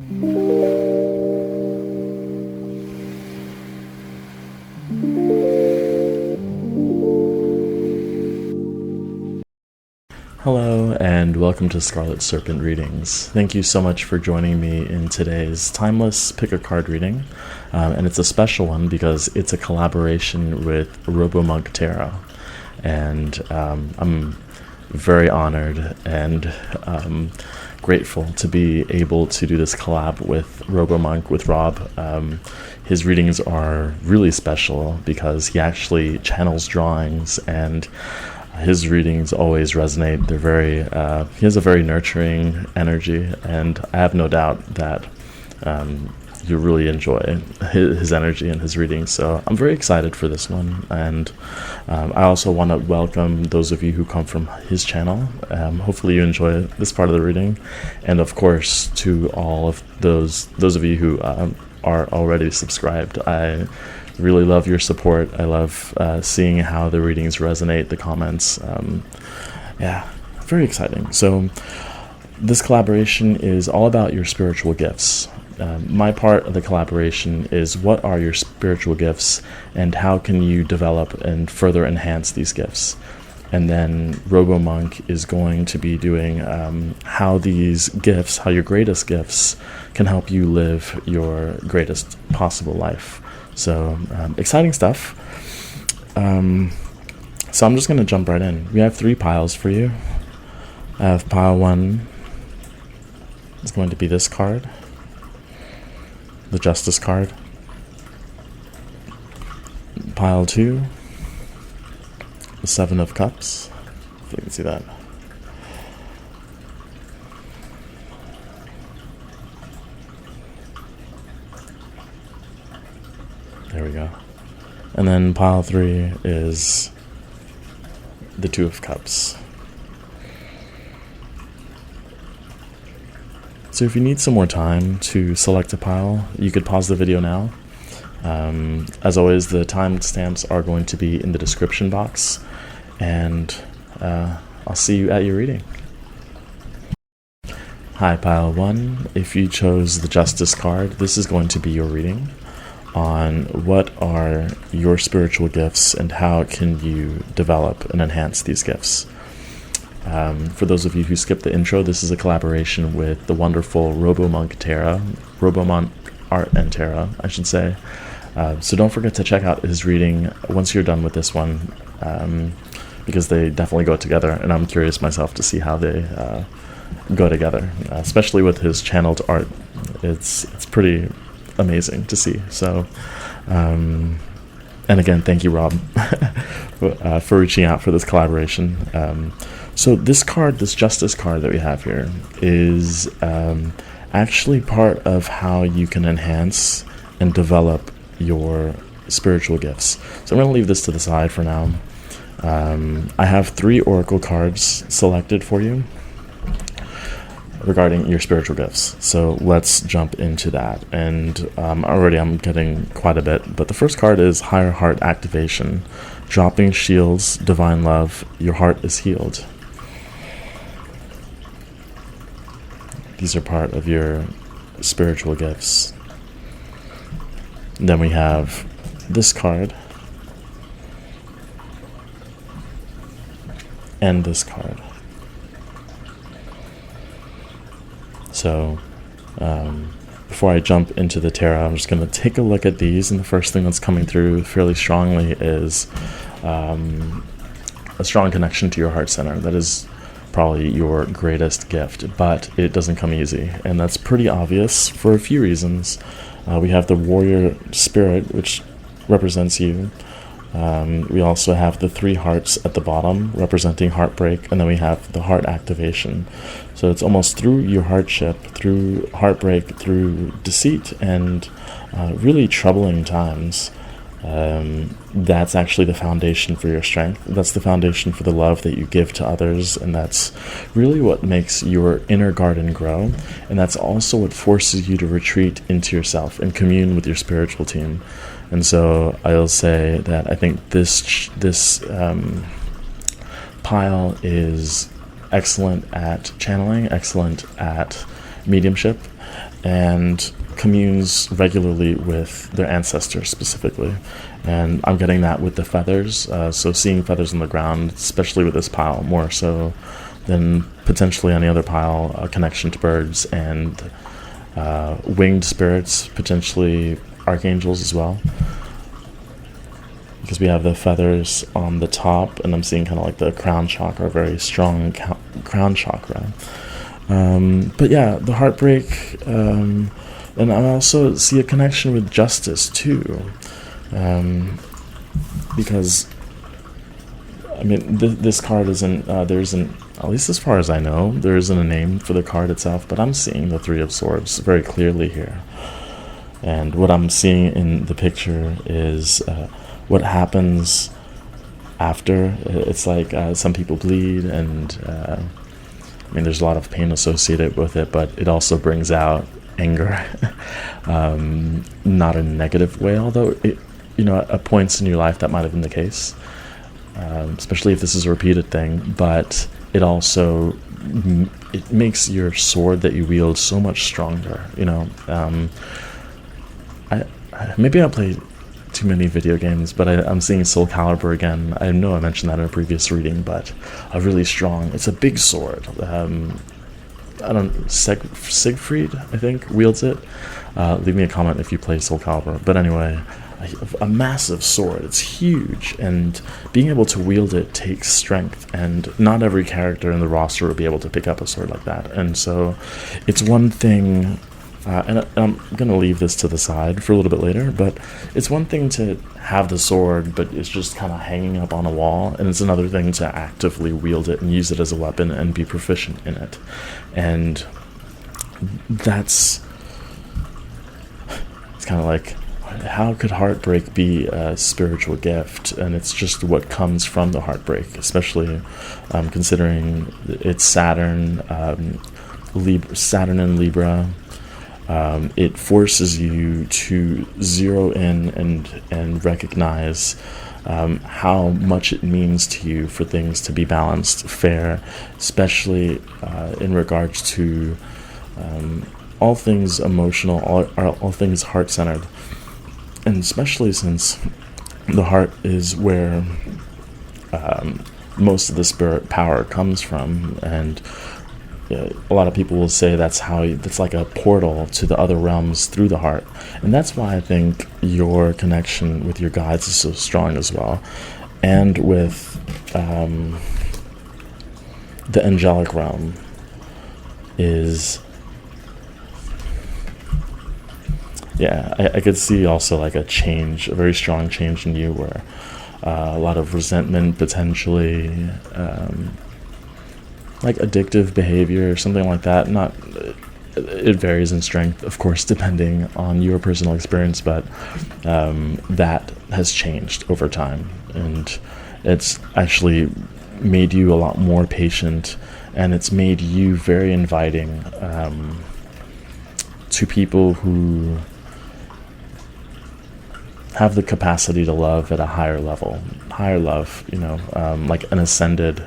Hello and welcome to Scarlet Serpent readings. Thank you so much for joining me in today's timeless pick a card reading, and it's a special one because it's a collaboration with Robo Monk Tarot, and I'm very honored and grateful to be able to do this collab with Robo Monk, with Rob. His readings are really special because he actually channels drawings, and his readings always resonate. They're very, he has a very nurturing energy, and I have no doubt that you really enjoy his energy and his readings. So I'm very excited for this one, and I also want to welcome those of you who come from his channel. Hopefully you enjoy this part of the reading, and of course to all of those of you who are already subscribed. I really love your support. I love seeing how the readings resonate, the comments. Yeah, very exciting. So this collaboration is all about your spiritual gifts. My part of the collaboration is what are your spiritual gifts and how can you develop and further enhance these gifts. And then Robo Monk is going to be doing how these gifts, how your greatest gifts can help you live your greatest possible life. So exciting stuff. So I'm just going to jump right in. We have 3 piles for you. I have pile 1 is going to be this card, the Justice card. Pile 2, the 7 of Cups, if you can see that. There we go. And then pile 3 is the 2 of Cups. So if you need some more time to select a pile, you could pause the video now. As always, the timestamps are going to be in the description box, and I'll see you at your reading. Hi, pile 1. If you chose the Justice card, this is going to be your reading on what are your spiritual gifts and how can you develop and enhance these gifts. For those of you who skipped the intro, this is a collaboration with the wonderful Robo Monk Tarot, Robo Monk Art and Tarot, I should say. So don't forget to check out his reading once you're done with this one, because they definitely go together, and I'm curious myself to see how they go together, especially with his channeled art. It's pretty amazing to see. So and again, thank you, Rob, for reaching out for this collaboration. So this card, this Justice card that we have here, is actually part of how you can enhance and develop your spiritual gifts. So I'm going to leave this to the side for now. I have 3 oracle cards selected for you regarding your spiritual gifts. So let's jump into that. And already I'm getting quite a bit, but the first card is Higher Heart Activation. Dropping shields, divine love, your heart is healed. These are part of your spiritual gifts. Then we have this card and this card. So before I jump into the tarot, I'm just going to take a look at these, and the first thing that's coming through fairly strongly is a strong connection to your heart center. That is probably your greatest gift, but it doesn't come easy, and that's pretty obvious for a few reasons. We have the warrior spirit, which represents you. We also have the 3 hearts at the bottom representing heartbreak, and then we have the heart activation. So it's almost through your hardship, through heartbreak, through deceit, and really troubling times. That's actually the foundation for your strength. That's the foundation for the love that you give to others, and that's really what makes your inner garden grow, and that's also what forces you to retreat into yourself and commune with your spiritual team. And so I'll say that I think this pile is excellent at channeling, excellent at mediumship, and communes regularly with their ancestors specifically. And I'm getting that with the feathers, so seeing feathers on the ground, especially with this pile, more so than potentially any other pile, a connection to birds and winged spirits, potentially archangels as well. Because we have the feathers on the top, and I'm seeing kind of like the crown chakra, very strong crown chakra. But yeah, the heartbreak, and I also see a connection with justice too, because I mean this card isn't there isn't, at least as far as I know, there isn't a name for the card itself, but I'm seeing the Three of Swords very clearly here. And what I'm seeing in the picture is what happens after. It's like some people bleed, and I mean there's a lot of pain associated with it, but it also brings out anger. Not in a negative way, although it, at points in your life that might have been the case, especially if this is a repeated thing. But it also it makes your sword that you wield so much stronger. Maybe I play too many video games, but I'm seeing Soul Calibur again. I know I mentioned that in a previous reading, but a really strong, it's a big sword. Siegfried, I think, wields it. Leave me a comment if you play Soul Calibur. But anyway, a massive sword. It's huge, and being able to wield it takes strength, and not every character in the roster will be able to pick up a sword like that. And so it's one thing, and I'm going to leave this to the side for a little bit later, but it's one thing to have the sword, but it's just kind of hanging up on a wall, and it's another thing to actively wield it and use it as a weapon and be proficient in it. And it's kind of like, how could heartbreak be a spiritual gift? And it's just what comes from the heartbreak, especially considering it's Saturn, Saturn in Libra. It forces you to zero in and recognize how much it means to you for things to be balanced, fair, especially in regards to all things emotional, all things heart-centered. And especially since the heart is where most of the spirit power comes from, and a lot of people will say that's like a portal to the other realms through the heart. And that's why I think your connection with your guides is so strong as well, and with the angelic realm is, yeah, I could see also like a very strong change in you, where a lot of resentment, potentially like addictive behavior or something like that. It varies in strength, of course, depending on your personal experience, but that has changed over time, and it's actually made you a lot more patient, and it's made you very inviting to people who have the capacity to love at a higher love, like an ascended.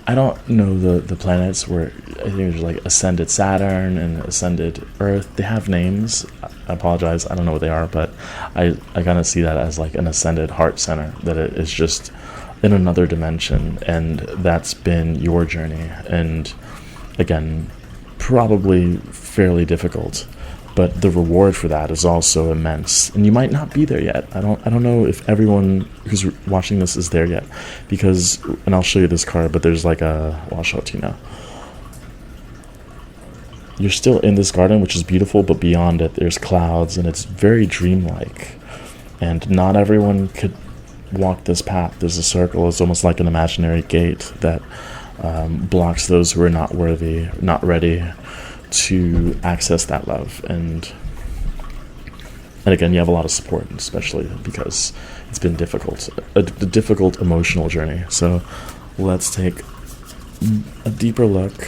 I don't know the planets, where I think there's like ascended Saturn and ascended Earth. They have names. I apologize, I don't know what they are, but I kind of see that as like an ascended heart center, that it is just in another dimension, and that's been your journey. And again, probably fairly difficult, but the reward for that is also immense. And you might not be there yet. I don't know if everyone who's watching this is there yet, because, and I'll show you this card, but there's like I'll show it to you now. You're still in this garden, which is beautiful, but beyond it there's clouds, and it's very dreamlike, and not everyone could walk this path. There's a circle. It's almost like an imaginary gate that blocks those who are not worthy, not ready to access that love. And again, you have a lot of support, especially because it's been difficult, a difficult emotional journey. So let's take a deeper look.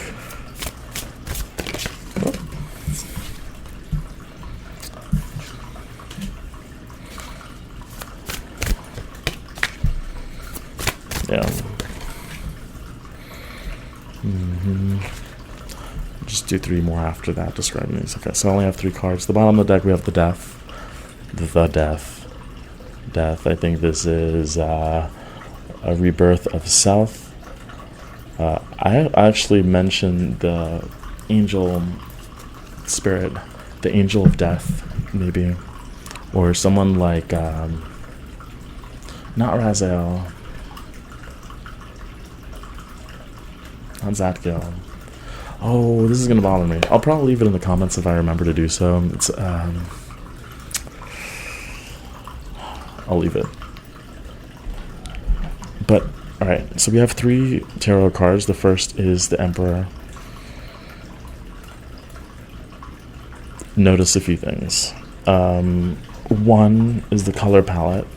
do 3 more after that describing these. Okay, so I only have 3 cards. The bottom of the deck, we have the Death. The Death. I think this is a rebirth of self. I actually mentioned the angel spirit, the angel of death, maybe. Or someone like, not Raziel. Not Zadkiel. Oh, this is going to bother me. I'll probably leave it in the comments if I remember to do so. It's, I'll leave it. But, alright, so we have 3 tarot cards. The first is the Emperor. Notice a few things. One is the color palette,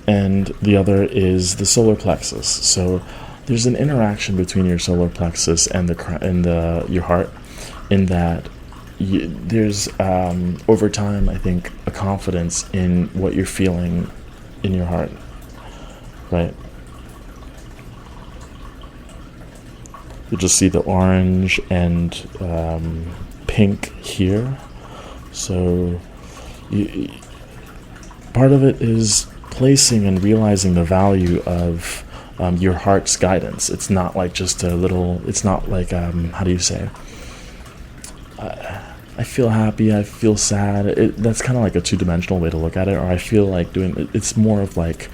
and the other is the solar plexus. So there's an interaction between your solar plexus and your heart, in that there's over time, I think, a confidence in what you're feeling in your heart, right? You just see the orange and pink here. So part of it is placing and realizing the value of your heart's guidance. It's not like just a little, it's not like, how do you say, I feel happy, I feel sad. That's kind of like a two-dimensional way to look at it. Or I feel like doing it. It's more of like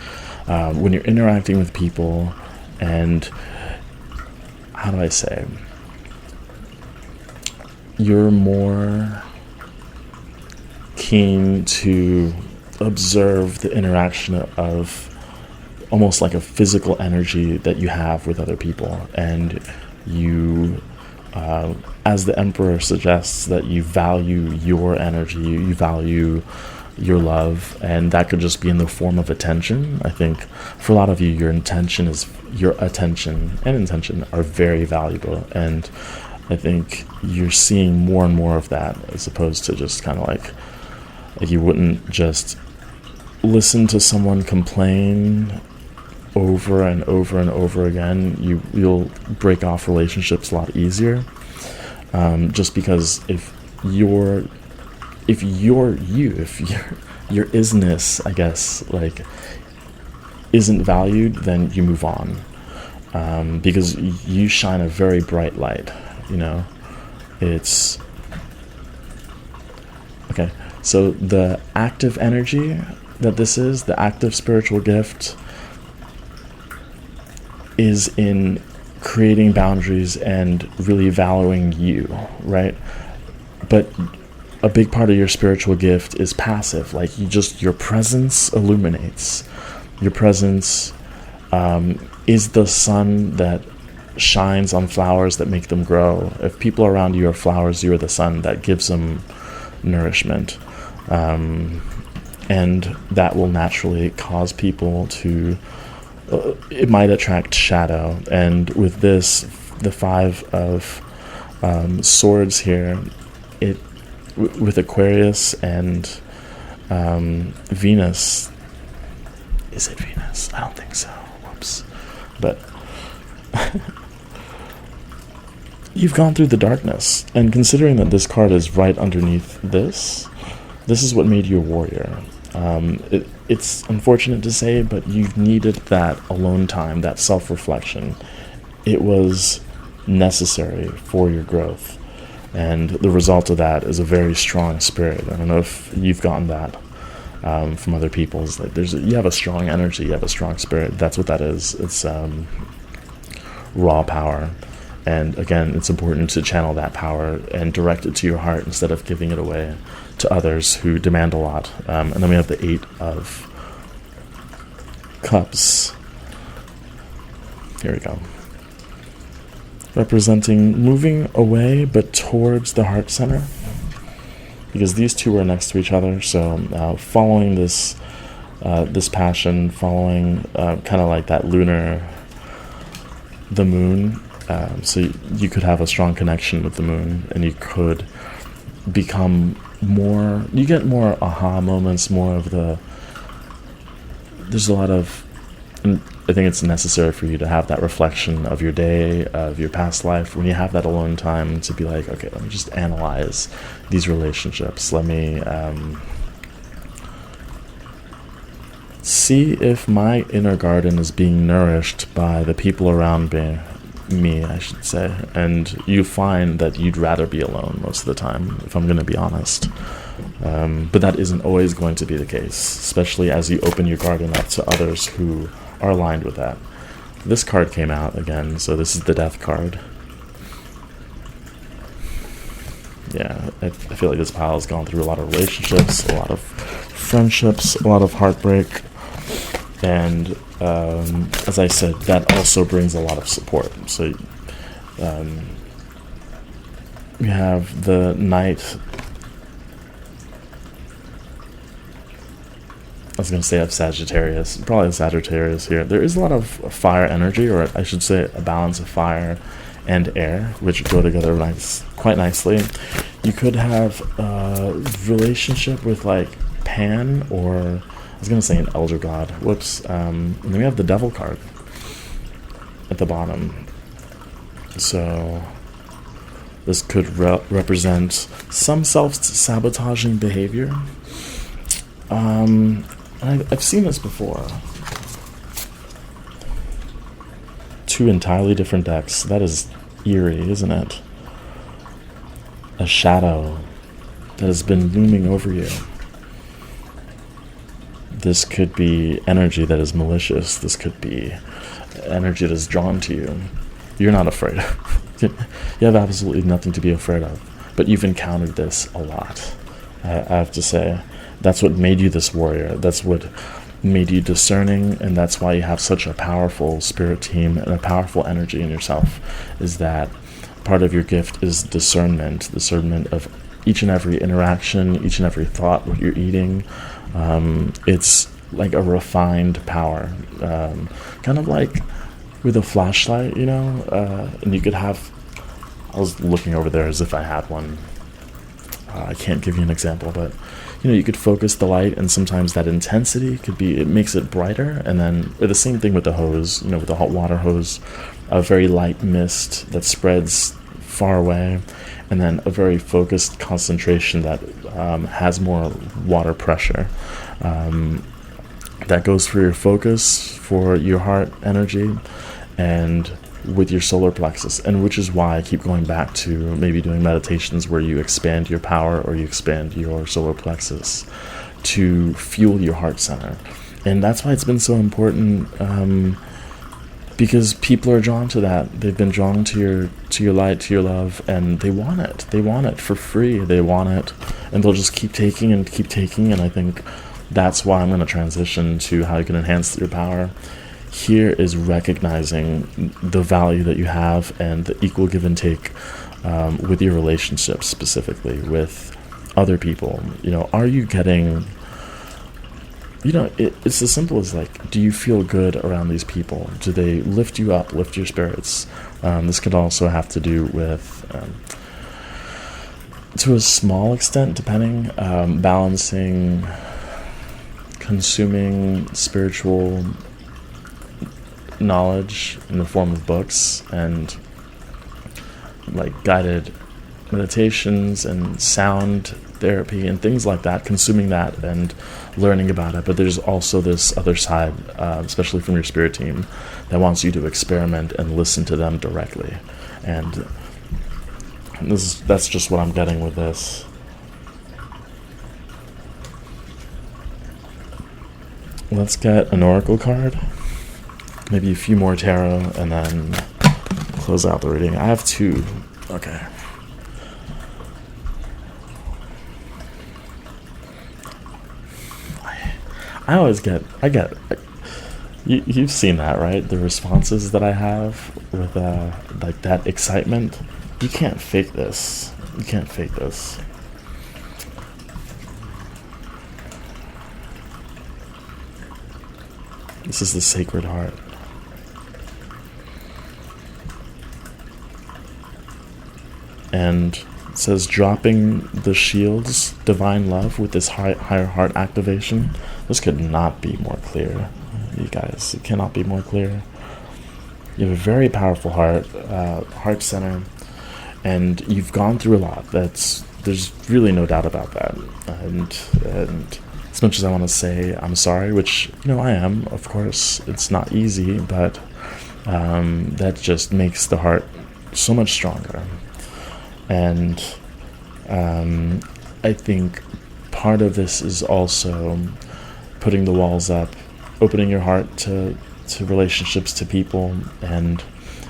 when you're interacting with people, and how do I say, you're more keen to observe the interaction of almost like a physical energy that you have with other people, and you as the Emperor suggests, that you value your energy, you value your love, and that could just be in the form of attention. I think for a lot of you, your attention and intention are very valuable, and I think you're seeing more and more of that, as opposed to just kind of like you wouldn't just listen to someone complain over and over and over again. You'll break off relationships a lot easier, just because if your isness, I guess, like, isn't valued, then you move on, because you shine a very bright light. It's okay. So the active energy that this is, the active spiritual gift, is in creating boundaries and really valuing you, right? But a big part of your spiritual gift is passive. Like, your presence illuminates. Your presence is the sun that shines on flowers that make them grow. If people around you are flowers, you're the sun that gives them nourishment. And that will naturally cause people to, it might attract shadow. And with this, the 5 of swords here, with Aquarius and Venus, is it Venus? I don't think so. Whoops. But you've gone through the darkness, and considering that this card is right underneath this is what made you a warrior. It's unfortunate to say, but you've needed that alone time, that self-reflection. It was necessary for your growth, and the result of that is a very strong spirit. I don't know if you've gotten that from other people. It's like you have a strong energy, you have a strong spirit. That's what that is. It's raw power. And again, it's important to channel that power and direct it to your heart instead of giving it away to others who demand a lot. And then we have the 8 of Cups. Here we go. Representing moving away but towards the heart center, because these two are next to each other. So following this passion, following kind of like that the moon. So you could have a strong connection with the moon, and you could become more, you get more aha moments, more of there's a lot of I think it's necessary for you to have that reflection of your day, of your past life, when you have that alone time to be like, okay, let me just analyze these relationships. Let me see if my inner garden is being nourished by the people around me, I should say. And you find that you'd rather be alone most of the time, if I'm going to be honest. But that isn't always going to be the case, especially as you open your garden up to others who are aligned with that. This card came out again, so this is the Death card. Yeah, I feel like this pile has gone through a lot of relationships, a lot of friendships, a lot of heartbreak, and as I said, that also brings a lot of support. So we have the Knight. I was going to say of Sagittarius, probably Sagittarius here. There is a lot of fire energy, or I should say a balance of fire and air, which go together quite nicely. You could have a relationship with like Pan, or I was going to say an elder god. Whoops. And then we have the Devil card at the bottom. So this could represent some self-sabotaging behavior. I've seen this before. Two entirely different decks. That is eerie, isn't it? A shadow that has been looming over you. This could be energy that is malicious. This could be energy that is drawn to you. You're not afraid. You have absolutely nothing to be afraid of. But you've encountered this a lot, I have to say. That's what made you this warrior. That's what made you discerning, and that's why you have such a powerful spirit team and a powerful energy in yourself, is that part of your gift is discernment of each and every interaction, each and every thought, what you're eating. It's like a refined power, kind of like with a flashlight, and you could have, I was looking over there as if I had one. I can't give you an example, but you could focus the light, and sometimes that intensity it makes it brighter. And then the same thing with the hose, with the hot water hose, a very light mist that spreads far away, and then a very focused concentration that has more water pressure. That goes for your focus, for your heart energy, and with your solar plexus, and which is why I keep going back to maybe doing meditations where you expand your power or you expand your solar plexus to fuel your heart center. And that's why it's been so important, because people are drawn to that. They've been drawn to your light, to your love, and they want it for free. They want it, and they'll just keep taking, and I think that's why I'm going to transition to how you can enhance your power. Here is recognizing the value that you have and the equal give and take with your relationships, specifically with other people. Are you getting, it's as simple as like, do you feel good around these people? Do they lift you up, lift your spirits? This could also have to do with, to a small extent, depending, balancing, consuming spiritual knowledge in the form of books and like guided meditations and sound therapy and things like that, consuming that and learning about it. But there's also this other side, especially from your spirit team, that wants you to experiment and listen to them directly. And that's just what I'm getting with this. Let's get an oracle card, maybe a few more tarot, and then close out the reading. I have two. Okay. You've seen that, right? The responses that I have with like that excitement. You can't fake this. This is the Sacred Heart. And it says, dropping the shields, divine love with this higher heart activation. This could not be more clear. you guys. It cannot be more clear. You have a very powerful heart center, and you've gone through a lot. There's really no doubt about that. And as much as I want to say I'm sorry, which I am, of course, it's not easy, but that just makes the heart so much stronger. And I think part of this is also putting the walls up, opening your heart to relationships, to people, and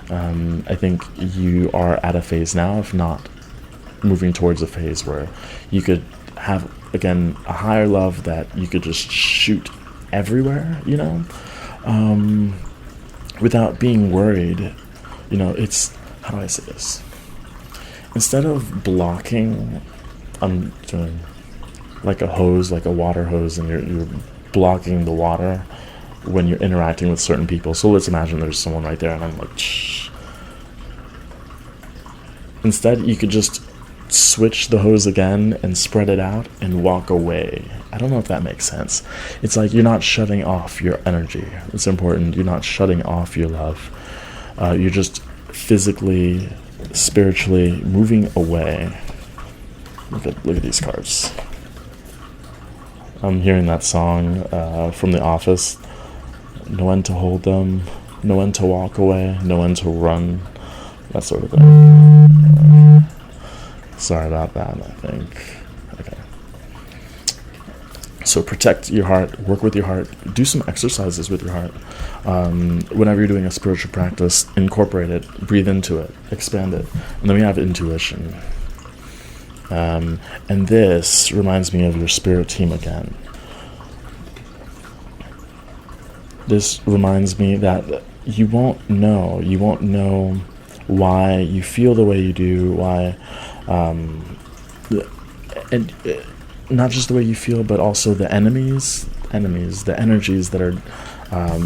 I think you are at a phase now, if not moving towards a phase where you could have, again, a higher love that you could just shoot everywhere, without being worried. It's, how do I say this? Instead of blocking, I'm doing like a hose, like a water hose, and you're blocking the water when you're interacting with certain people. So let's imagine there's someone right there, and I'm like, shh. Instead, you could just switch the hose again and spread it out and walk away. I don't know if that makes sense. It's like you're not shutting off your energy. It's important. You're not shutting off your love. You're just physically, spiritually moving away. Look at these cards. I'm hearing that song from The Office. Know when to hold them, know when to walk away, know when to run, that sort of thing. Sorry about that, I think. Okay. So protect your heart, work with your heart, do some exercises with your heart. Whenever you're doing a spiritual practice, incorporate it, breathe into it, expand it. And then we have intuition. And this reminds me of your spirit team again. This reminds me that you won't know why you feel the way you do, why, and not just the way you feel, but also the the energies that are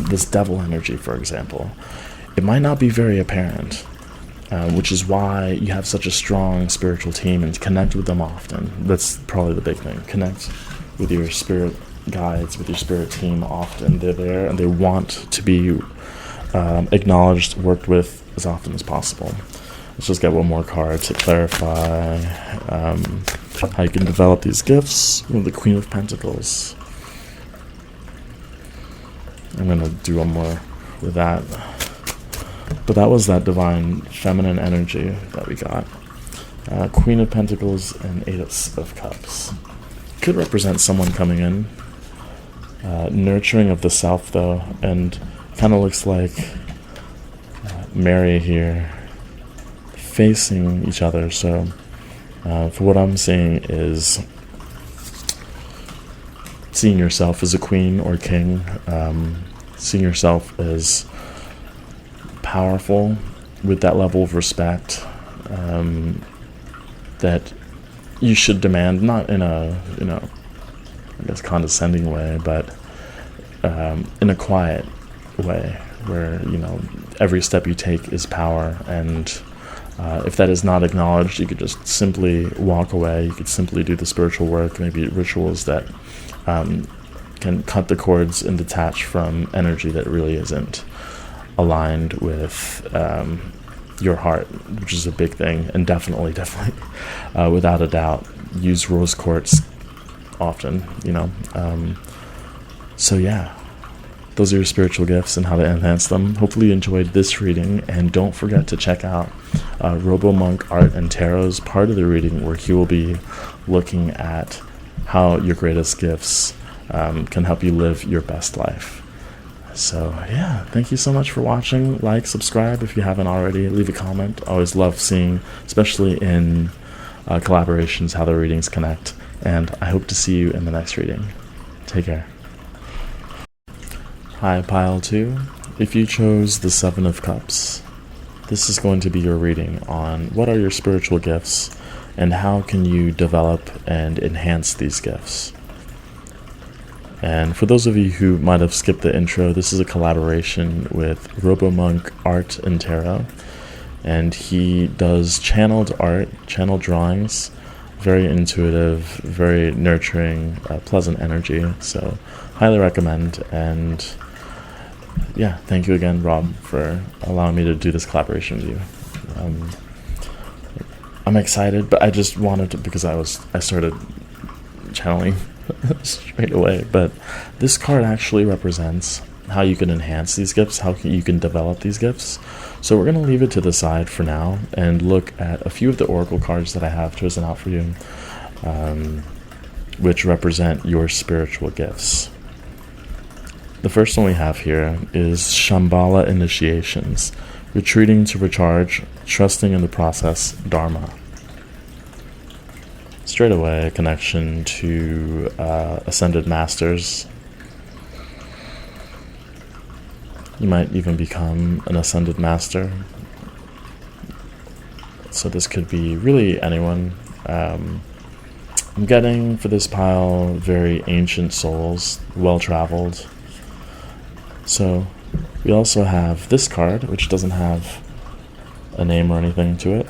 this devil energy, for example. It might not be very apparent, which is why you have such a strong spiritual team, and connect with them often. That's probably the big thing. Connect with your spirit guides, with your spirit team often. They're there and they want to be acknowledged, worked with as often as possible. Let's just get one more card to clarify how you can develop these gifts. The Queen of Pentacles. I'm going to do one more with that. But that was that divine feminine energy that we got. Queen of Pentacles and Ace of Cups. Could represent someone coming in. Nurturing of the self, though, and kind of looks like Mary here facing each other. So for what I'm seeing is seeing yourself as a queen or king, seeing yourself as powerful with that level of respect that you should demand, not in a I guess condescending way, but in a quiet way where every step you take is power, and if that is not acknowledged, you could just simply walk away. You could simply do the spiritual work, maybe rituals that can cut the cords and detach from energy that really isn't aligned with your heart, which is a big thing. And definitely without a doubt, use rose quartz often, so yeah, those are your spiritual gifts and how to enhance them. Hopefully you enjoyed this reading, and don't forget to check out Robo Monk Art and Tarot's part of the reading, where he will be looking at how your greatest gifts can help you live your best life. So yeah, thank you so much for watching. Like, subscribe if you haven't already, leave a comment. I always love seeing, especially in collaborations, how the readings connect. And I hope to see you in the next reading. Take care. Hi, Pile 2. If you chose the Seven of Cups, this is going to be your reading on what are your spiritual gifts and how can you develop and enhance these gifts. And for those of you who might have skipped the intro, this is a collaboration with Robo Monk Art and Tarot. And he does channeled art, channeled drawings, very intuitive, very nurturing, pleasant energy. So highly recommend. And yeah, thank you again, Rob, for allowing me to do this collaboration with you. I'm excited, but I just wanted to, because I started channeling straight away. But this card actually represents how you can enhance these gifts, how you can develop these gifts. So we're going to leave it to the side for now and look at a few of the oracle cards that I have chosen out for you, which represent your spiritual gifts. The first one we have here is Shambhala Initiations, retreating to recharge, trusting in the process, Dharma. Straight away, a connection to Ascended Masters. You might even become an Ascended Master. So this could be really anyone. I'm getting for this pile very ancient souls, well-traveled. So we also have this card, which doesn't have a name or anything to it.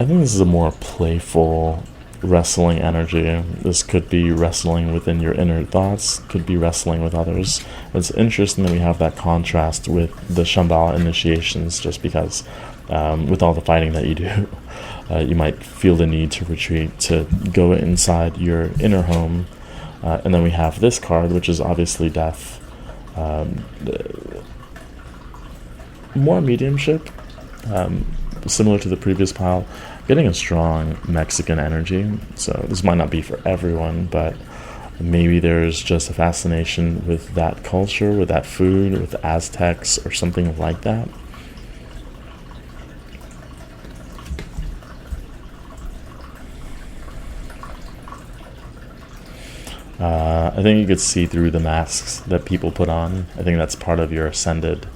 I think this is a more playful wrestling energy. This could be wrestling within your inner thoughts, could be wrestling with others. It's interesting that we have that contrast with the Shambhala Initiations, just because with all the fighting that you do, you might feel the need to retreat, to go inside your inner home. And then we have this card, which is obviously death. More mediumship, similar to the previous pile, getting a strong Mexican energy. So this might not be for everyone, but maybe there's just a fascination with that culture, with that food, with Aztecs or something like that. I think you could see through the masks that people put on. I think that's part of your ascended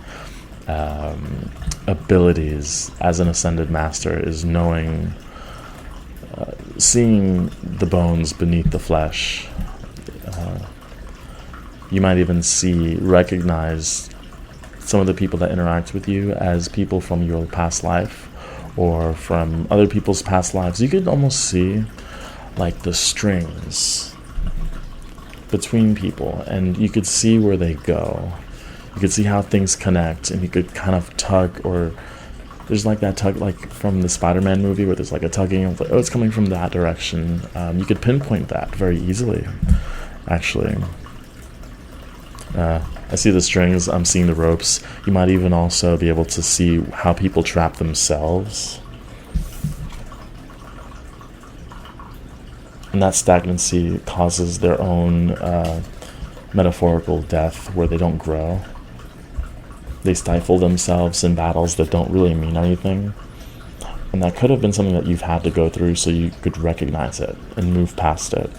abilities as an ascended master, is knowing, seeing the bones beneath the flesh. You might even recognize some of the people that interact with you as people from your past life or from other people's past lives. You could almost see like the strings between people, and you could see where they go. You could see how things connect, and you could kind of tug, or there's like that tug, like from the Spider-Man movie where there's like a tugging of like, oh, it's coming from that direction. You could pinpoint that very easily, actually. I see the strings, I'm seeing the ropes. You might even also be able to see how people trap themselves. And that stagnancy causes their own metaphorical death, where they don't grow. They stifle themselves in battles that don't really mean anything. And that could have been something that you've had to go through so you could recognize it and move past it.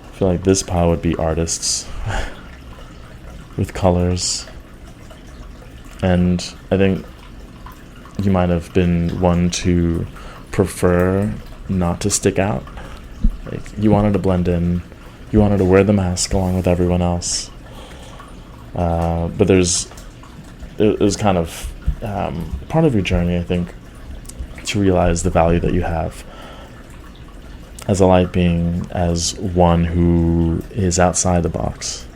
I feel like this pile would be artists with colors. And I think you might have been one to prefer not to stick out. Like, you wanted to blend in, you wanted to wear the mask along with everyone else. But it was kind of part of your journey, I think, to realize the value that you have as a light being, as one who is outside the box.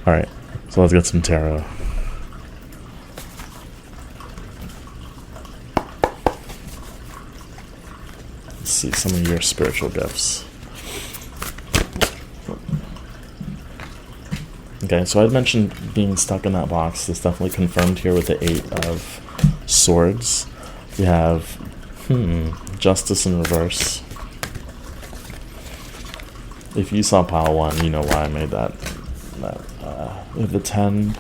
Alright, so let's get some tarot. See some of your spiritual gifts. Okay, so I'd mentioned being stuck in that box. This definitely confirmed here with the 8 of Swords. We have Justice in reverse. If you saw pile 1, you know why I made that. We have the 10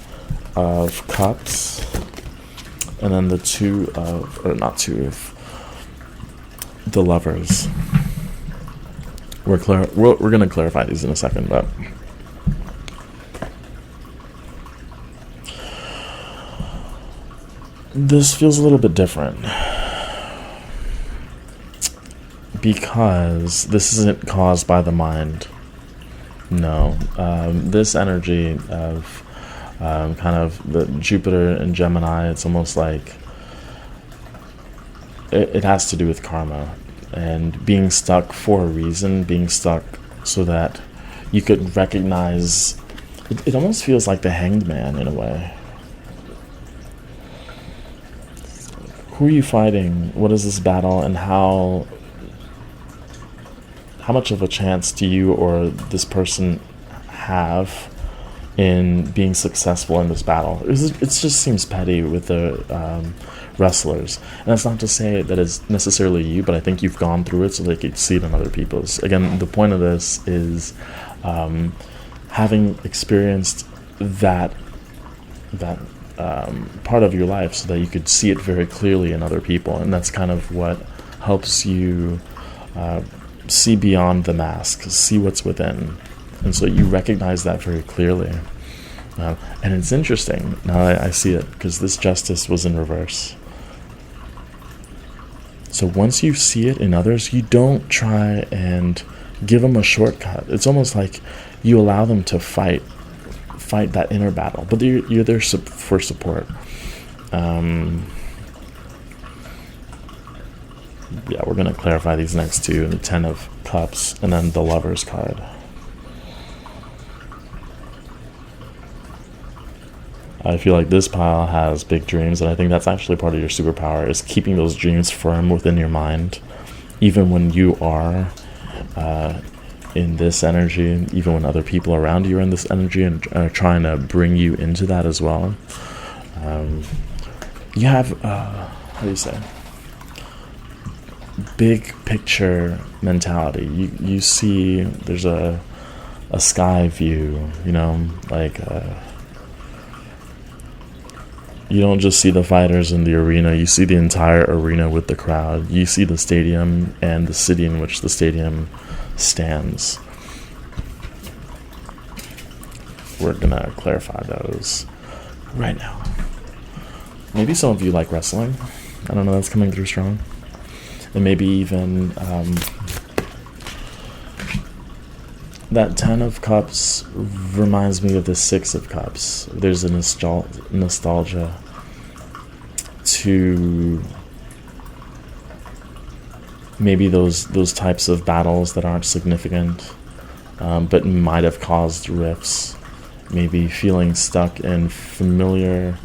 of Cups, and then the 2 of, or not 2 of, the Lovers. We're going to clarify these in a second, but this feels a little bit different because this isn't caused by the mind. No, this energy of kind of the Jupiter and Gemini, it's almost like it has to do with karma. and being stuck for a reason, being stuck so that you could recognize. It almost feels like the Hanged Man in a way. Who are you fighting? What is this battle, and how much of a chance do you or this person have in being successful in this battle? It just seems petty with the wrestlers, and that's not to say that it's necessarily you, but I think you've gone through it so they could see it in other people's. Again, the point of this is having experienced that part of your life so that you could see it very clearly in other people, and that's kind of what helps you see beyond the mask, see what's within, and so you recognize that very clearly. And it's interesting now I see it, because this Justice was in reverse. So once you see it in others, you don't try and give them a shortcut. It's almost like you allow them to fight that inner battle, but you're there for support. Yeah, we're going to clarify these next two, the 10 of Cups and then the Lover's card. I feel like this pile has big dreams, and I think that's actually part of your superpower, is keeping those dreams firm within your mind, even when you are in this energy, even when other people around you are in this energy and are trying to bring you into that as well. You have, how do you say, big picture mentality. You see there's a sky view, like you don't just see the fighters in the arena, you see the entire arena with the crowd. You see the stadium and the city in which the stadium stands. We're gonna clarify those right now. Maybe some of you like wrestling. I don't know, that's coming through strong. And maybe even that 10 of Cups reminds me of the 6 of Cups. There's a nostalgia to maybe those types of battles that aren't significant, but might have caused rifts. Maybe feeling stuck in familiar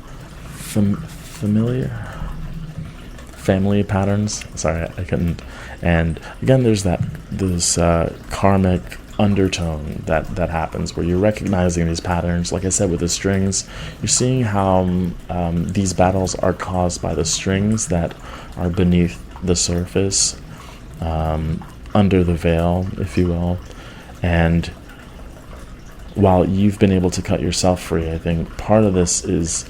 family patterns. Sorry, I couldn't. And again, there's this karmic undertone that happens where you're recognizing these patterns. Like I said, with the strings, you're seeing how these battles are caused by the strings that are beneath the surface, under the veil, if you will. And while you've been able to cut yourself free, I think part of this is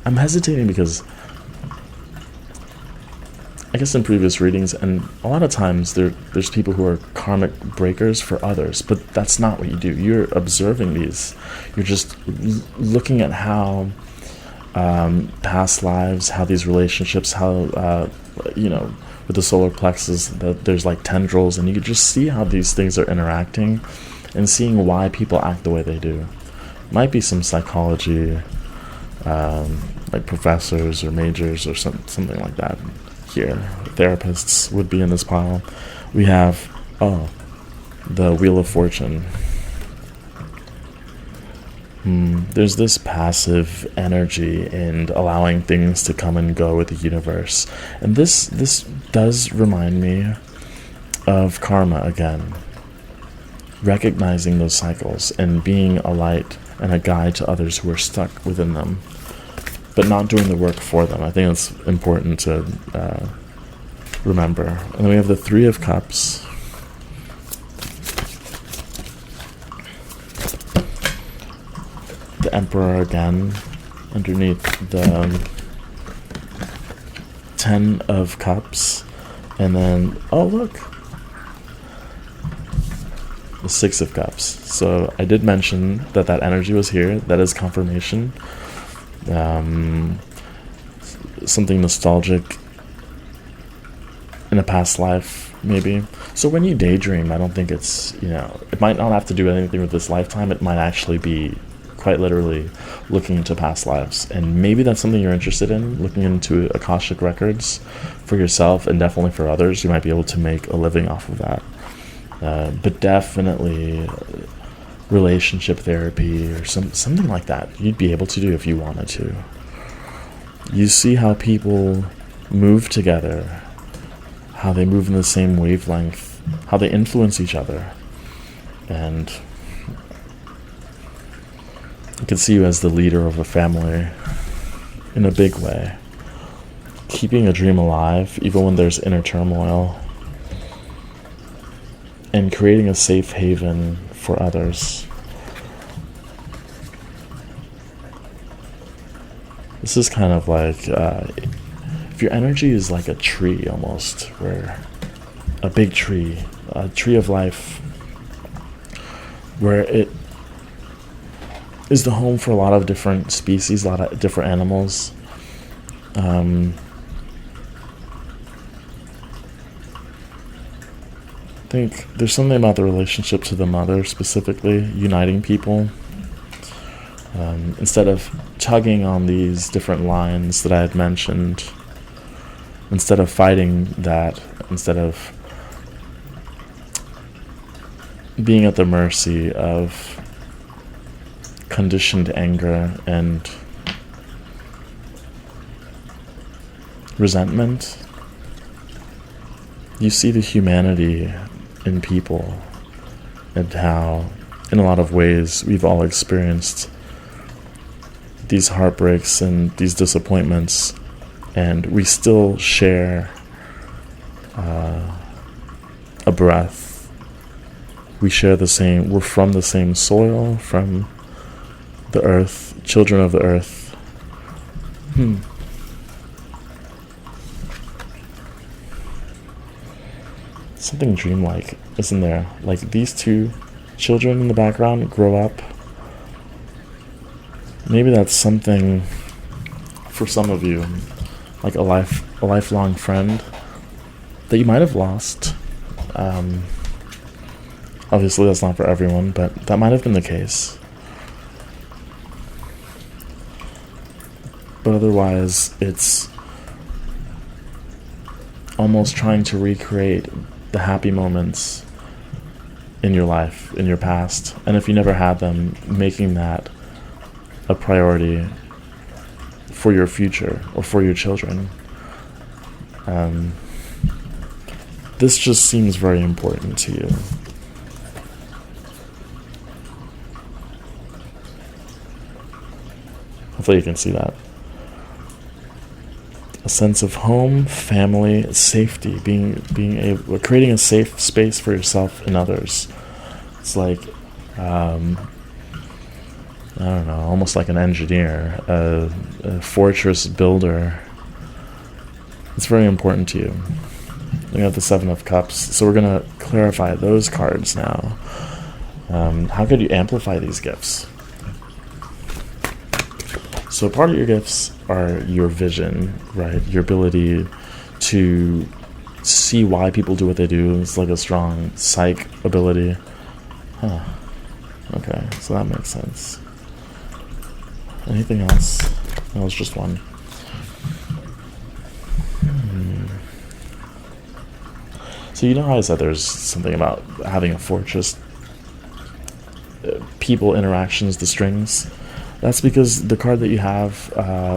I'm hesitating because I guess in previous readings, and a lot of times there's people who are karmic breakers for others, but that's not what you do. You're observing these. You're just looking at how past lives, how these relationships, how with the solar plexus, there's like tendrils, and you can just see how these things are interacting and seeing why people act the way they do. Might be some psychology, like professors or majors or something like that. Here, therapists would be in this pile. We have the Wheel of Fortune. There's this passive energy in allowing things to come and go with the universe, and this does remind me of karma again. Recognizing those cycles and being a light and a guide to others who are stuck within them, but not doing the work for them. I think it's important to remember. And then we have the 3 of Cups. The Emperor again, underneath the 10 of Cups. And then, oh look, the 6 of Cups. So I did mention that energy was here. That is confirmation. Something nostalgic in a past life, maybe. So when you daydream, I don't think it's, it might not have to do anything with this lifetime. It might actually be quite literally looking into past lives. And maybe that's something you're interested in, looking into Akashic records for yourself and definitely for others. You might be able to make a living off of that. But definitely relationship therapy or something like that you'd be able to do if you wanted to. You see how people move together, how they move in the same wavelength, how they influence each other. And I can see you as the leader of a family in a big way, keeping a dream alive even when there's inner turmoil, and creating a safe haven for others. This is kind of like, if your energy is like a tree almost, where a big tree, a tree of life, where it is the home for a lot of different species, a lot of different animals. I think there's something about the relationship to the mother specifically, uniting people. Instead of tugging on these different lines that I had mentioned, instead of fighting that, instead of being at the mercy of conditioned anger and resentment, you see the humanity in people and how, in a lot of ways, we've all experienced these heartbreaks and these disappointments, and we still share a breath. We share the same, we're from the same soil, from the earth, children of the earth. Something dreamlike, isn't there? Like these two children in the background grow up. Maybe that's something for some of you, like a lifelong friend that you might have lost. Obviously that's not for everyone, but that might have been the case. But otherwise, it's almost trying to recreate the happy moments in your life, in your past. And if you never had them, making that a priority for your future or for your children. This just seems very important to you. Hopefully you can see that. A sense of home, family, safety, being able, creating a safe space for yourself and others. It's like, I don't know, almost like an engineer, a fortress builder. It's very important to you. We have the Seven of Cups, so we're going to clarify those cards now. How could you amplify these gifts? So part of your gifts are your vision, right? Your ability to see why people do what they do. It's like a strong psych ability. Okay, so that makes sense. Anything else? That was just one. So you know how I said there's something about having a fortress, people, interactions, the strings? That's because the card that you have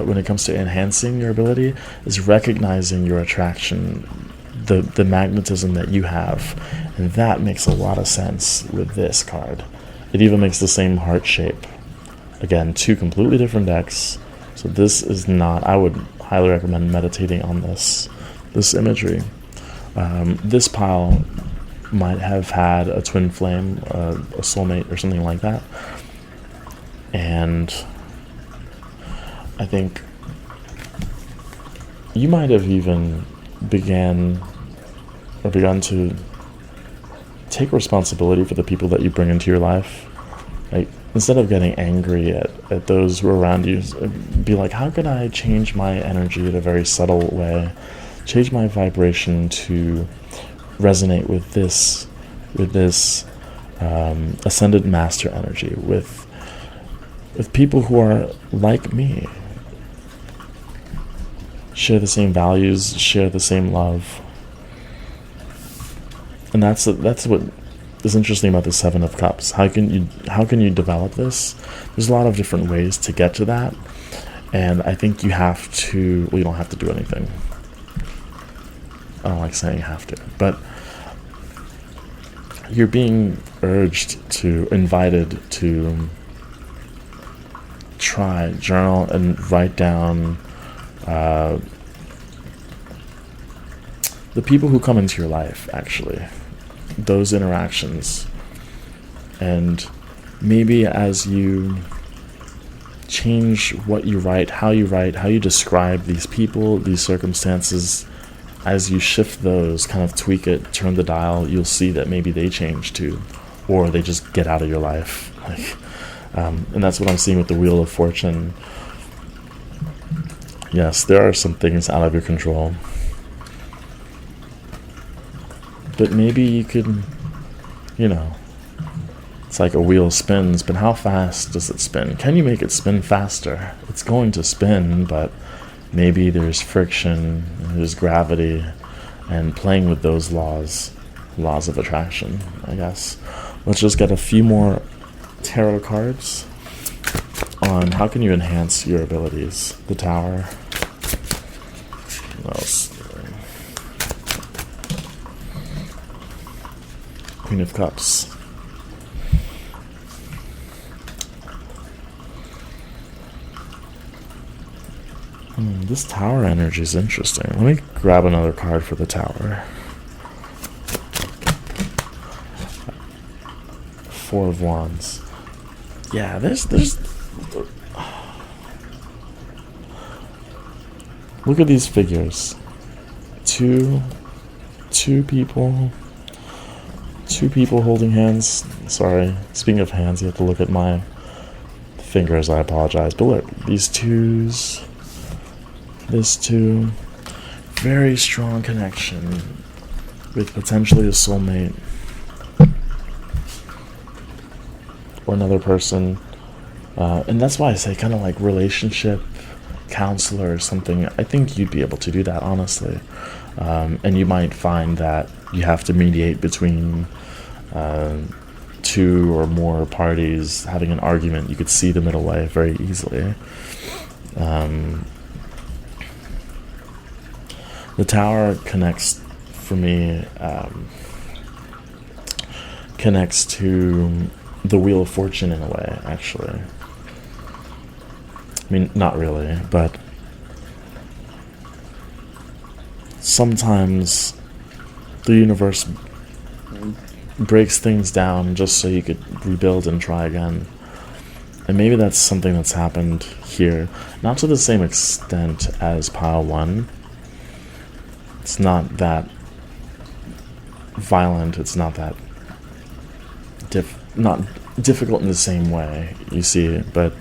when it comes to enhancing your ability is recognizing your attraction, the magnetism that you have. And that makes a lot of sense with this card. It even makes the same heart shape. Again, two completely different decks. So this is not, I would highly recommend meditating on this imagery. This pile might have had a twin flame, a soulmate or something like that. And I think you might have even begun to take responsibility for the people that you bring into your life. Like, instead of getting angry at those who are around you, be like, how can I change my energy in a very subtle way? Change my vibration to resonate with this ascended master energy, with with people who are like me, share the same values, share the same love. And that's what is interesting about the Seven of Cups. How can you develop this? There's a lot of different ways to get to that, and I think you have to. Well, you don't have to do anything. I don't like saying have to, but you're being invited to try, journal, and write down the people who come into your life, actually, those interactions. And maybe as you change what you write, how you describe these people, these circumstances, as you shift those, kind of tweak it, turn the dial, you'll see that maybe they change too, or they just get out of your life. And that's what I'm seeing with the Wheel of Fortune. Yes, there are some things out of your control, but maybe you could, it's like a wheel spins, but how fast does it spin? Can you make it spin faster? It's going to spin, but maybe there's friction, there's gravity, and playing with those laws of attraction, I guess. Let's just get a few more tarot cards on how can you enhance your abilities. The Tower. What else? Queen of Cups. This Tower energy is interesting. Let me grab another card for the Tower. Four of Wands. Yeah, there's look at these figures. Two people holding hands. Sorry, speaking of hands, you have to look at my fingers. I apologize. But look, these twos, this two, very strong connection with potentially a soulmate or another person. And that's why I say kind of like relationship counselor or something. I think you'd be able to do that, honestly. And you might find that you have to mediate between two or more parties having an argument. You could see the middle way very easily. The Tower connects, for me, connects to the Wheel of Fortune in a way, actually. I mean, not really, but sometimes the universe breaks things down just so you could rebuild and try again. And maybe that's something that's happened here. Not to the same extent as Pile 1. It's not that violent. It's not that not difficult in the same way, you see, but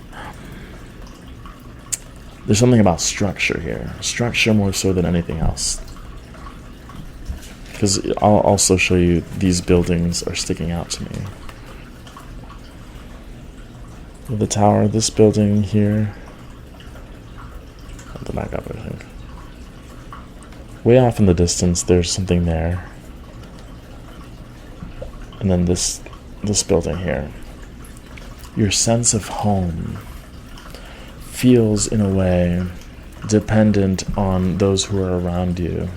there's something about structure here. Structure more so than anything else. Because I'll also show you these buildings are sticking out to me. The Tower, this building here. I'll have to back up, I think. Way off in the distance, there's something there. And then this building here. Your sense of home feels, in a way, dependent on those who are around you.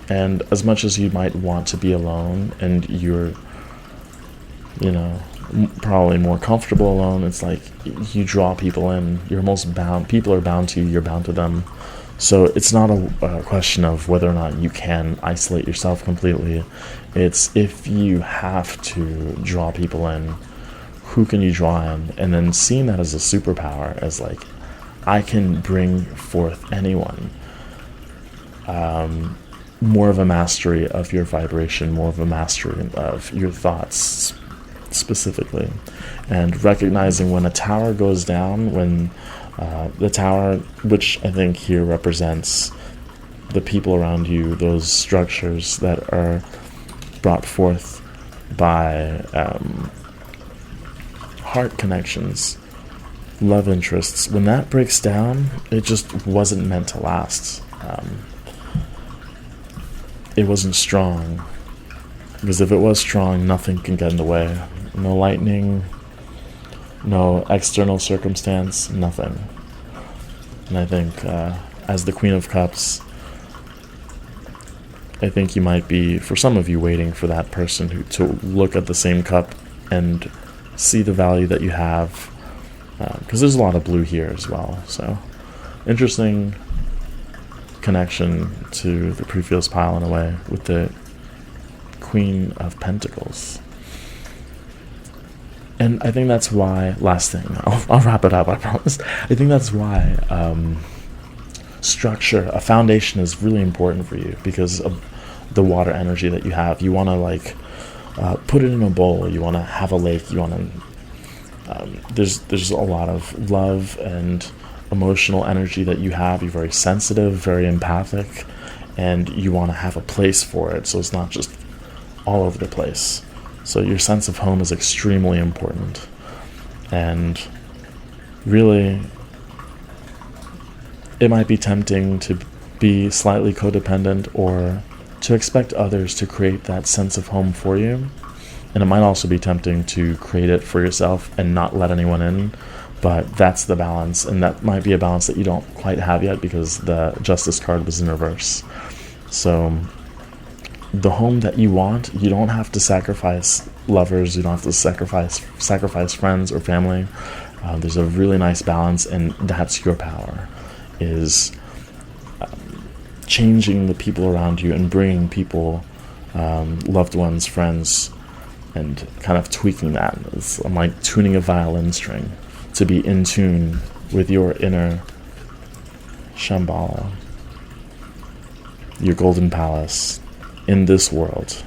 And as much as you might want to be alone, and you're, probably more comfortable alone, it's like you draw people in. You're most bound. People are bound to you. You're bound to them. So it's not a question of whether or not you can isolate yourself completely. It's if you have to draw people in, who can you draw in? And then seeing that as a superpower, as like, I can bring forth anyone. More of a mastery of your vibration, more of a mastery of your thoughts specifically. And recognizing when a tower goes down, when the Tower, which I think here represents the people around you, those structures that are brought forth by heart connections, love interests, when that breaks down, it just wasn't meant to last. It wasn't strong, because if it was strong, nothing can get in the way. No lightning, no external circumstance, nothing. And I think as the Queen of Cups, I think you might be, for some of you, waiting for that person to look at the same cup and see the value that you have, because there's a lot of blue here as well. So interesting connection to the previous pile in a way with the Queen of Pentacles. And I think that's why, last thing, I'll wrap it up, I promise. I think that's why structure, a foundation, is really important for you, because of the water energy that you have. You want to like put it in a bowl, you want to have a lake, you want to there's a lot of love and emotional energy that you have. You're very sensitive, very empathic, and you want to have a place for it, so it's not just all over the place. So your sense of home is extremely important. And really, it might be tempting to be slightly codependent, or to expect others to create that sense of home for you. And it might also be tempting to create it for yourself and not let anyone in. But that's the balance, and that might be a balance that you don't quite have yet, because the Justice card was in reverse. So the home that you want, you don't have to sacrifice lovers, you don't have to sacrifice friends or family. There's a really nice balance, and that's your power, is changing the people around you and bringing people, loved ones, friends, and kind of tweaking that. I'm like tuning a violin string to be in tune with your inner Shambhala, your golden palace in this world.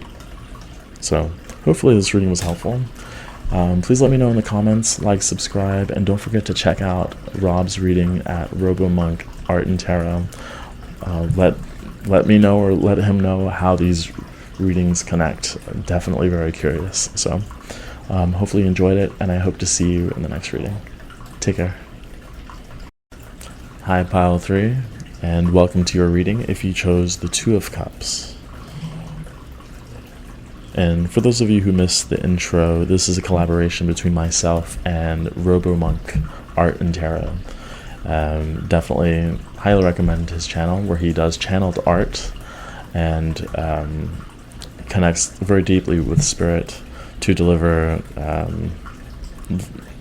So hopefully this reading was helpful. Please let me know in the comments, like, subscribe, and don't forget to check out Rob's reading at Robo Monk Art Tarot. Let me know, or let him know, how these readings connect. I'm definitely very curious. So hopefully you enjoyed it, and I hope to see you in the next reading. Take care. Hi, Pile 3, and welcome to your reading if you chose the Two of Cups. And for those of you who missed the intro, this is a collaboration between myself and Robo Monk Art Tarot. Definitely highly recommend his channel, where he does channeled art and connects very deeply with spirit to deliver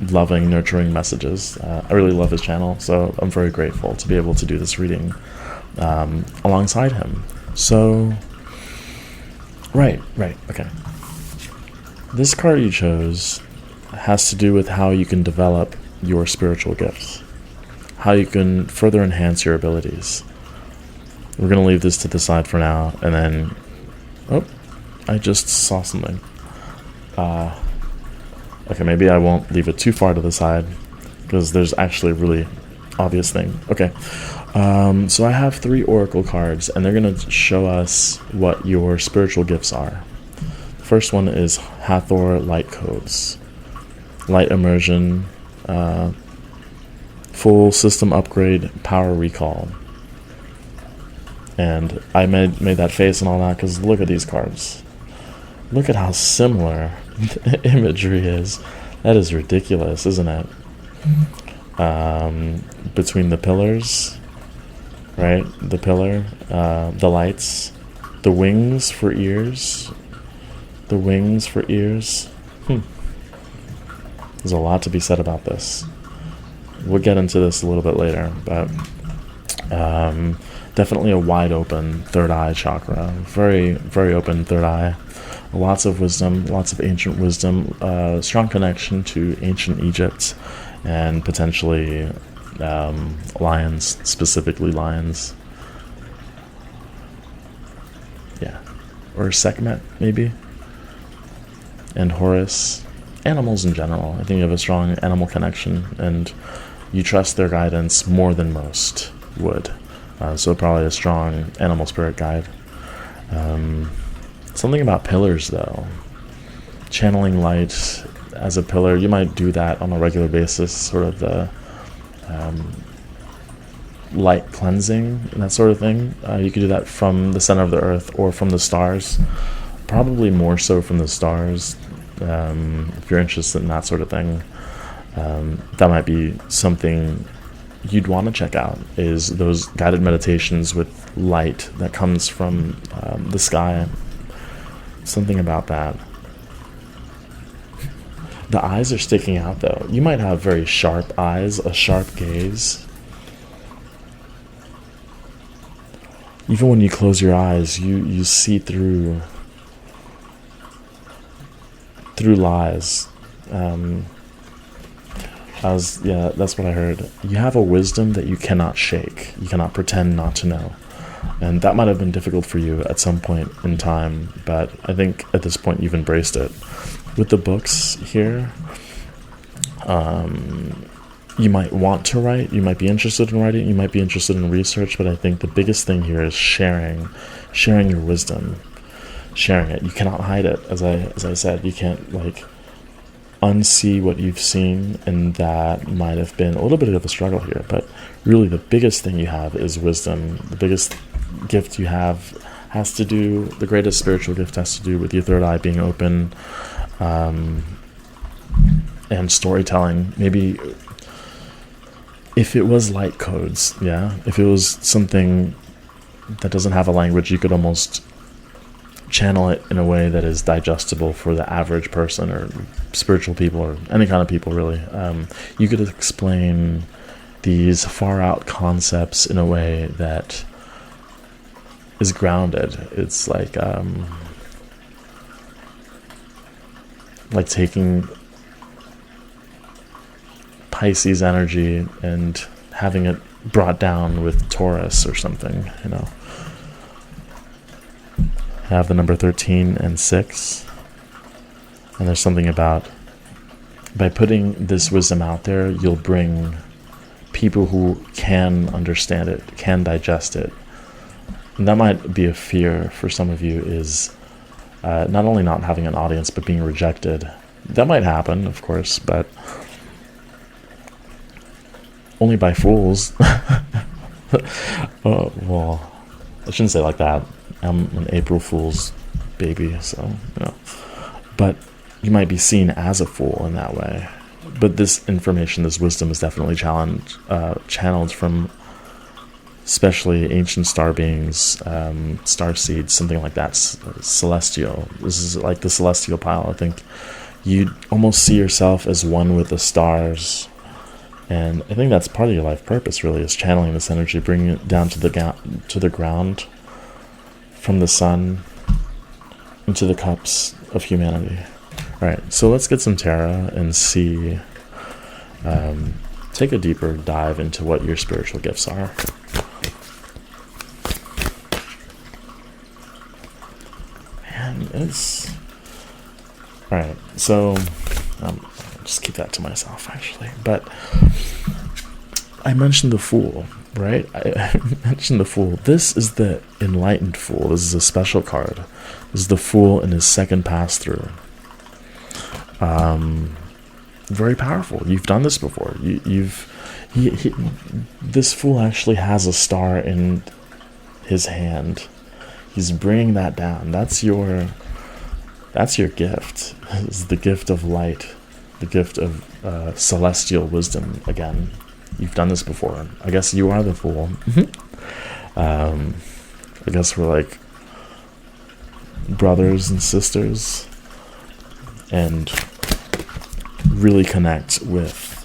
loving, nurturing messages. I really love his channel, so I'm very grateful to be able to do this reading alongside him. So right, okay. This card you chose has to do with how you can develop your spiritual gifts, how you can further enhance your abilities. We're going to leave this to the side for now, and then... Oh, I just saw something. Okay, maybe I won't leave it too far to the side, because there's actually a really obvious thing. Okay, so I have 3 oracle cards, and they're going to show us what your spiritual gifts are. The first one is Hathor Light Codes. Light Immersion, full system upgrade, power recall. And I made that face and all that because look at these cards. Look at how similar the imagery is. That is ridiculous, isn't it? Between the pillars, right? The pillar, the lights, the wings for ears. The wings for ears. There's a lot to be said about this. We'll get into this a little bit later, but definitely a wide open third eye chakra. Very, very open third eye. Lots of wisdom, lots of ancient wisdom, strong connection to ancient Egypt, and potentially lions, specifically lions. Yeah. Or Sekhmet, maybe. And Horus. Animals in general. I think you have a strong animal connection, and you trust their guidance more than most would. So probably a strong animal spirit guide. Something about pillars, though. Channeling light as a pillar. You might do that on a regular basis, sort of the light cleansing and that sort of thing. You could do that from the center of the earth or from the stars. Probably more so from the stars, if you're interested in that sort of thing. That might be something you'd want to check out, is those guided meditations with light that comes from the sky. Something about that. The eyes are sticking out though. You might have very sharp eyes, a sharp gaze. Even when you close your eyes, you see through lies. That's what I heard. You have a wisdom that you cannot shake. You cannot pretend not to know. And that might have been difficult for you at some point in time, but I think at this point you've embraced it. With the books here, you might want to write, you might be interested in writing, you might be interested in research, but I think the biggest thing here is sharing your wisdom, sharing it. You cannot hide it, as I said. You can't like unsee what you've seen, and that might have been a little bit of a struggle here, but really the biggest thing you have is wisdom. The biggest gift you have has to do, the greatest spiritual gift has to do with your third eye being open, and storytelling. Maybe if it was light codes, if it was something that doesn't have a language, you could almost channel it in a way that is digestible for the average person or spiritual people or any kind of people, really. You could explain these far out concepts in a way that is grounded. It's like taking Pisces energy and having it brought down with Taurus or something, I have the number 13 and 6, and there's something about, by putting this wisdom out there, you'll bring people who can understand it, can digest it. And that might be a fear for some of you, is not only not having an audience, but being rejected. That might happen, of course, but only by fools. Well, I shouldn't say it like that. I'm an April Fool's baby, so, But you might be seen as a fool in that way. But this information, this wisdom is definitely channeled from especially ancient star beings, star seeds, something like that, celestial. This is like the celestial pile. I think you almost see yourself as one with the stars. And I think that's part of your life purpose, really, is channeling this energy, bringing it down to the ground, from the sun into the cups of humanity. All right, so let's get some tarot and see, take a deeper dive into what your spiritual gifts are. Man, it's... All right, so I'll just keep that to myself, actually. But I mentioned the Fool, right? I mentioned the Fool. This is the Enlightened Fool. This is a special card. This is the Fool in his second pass-through. Very powerful. You've done this before. This Fool actually has a star in his hand. He's bringing that down. That's your gift. It's the gift of light, the gift of celestial wisdom. Again, you've done this before. I guess you are the Fool. I guess we're like brothers and sisters, and really connect with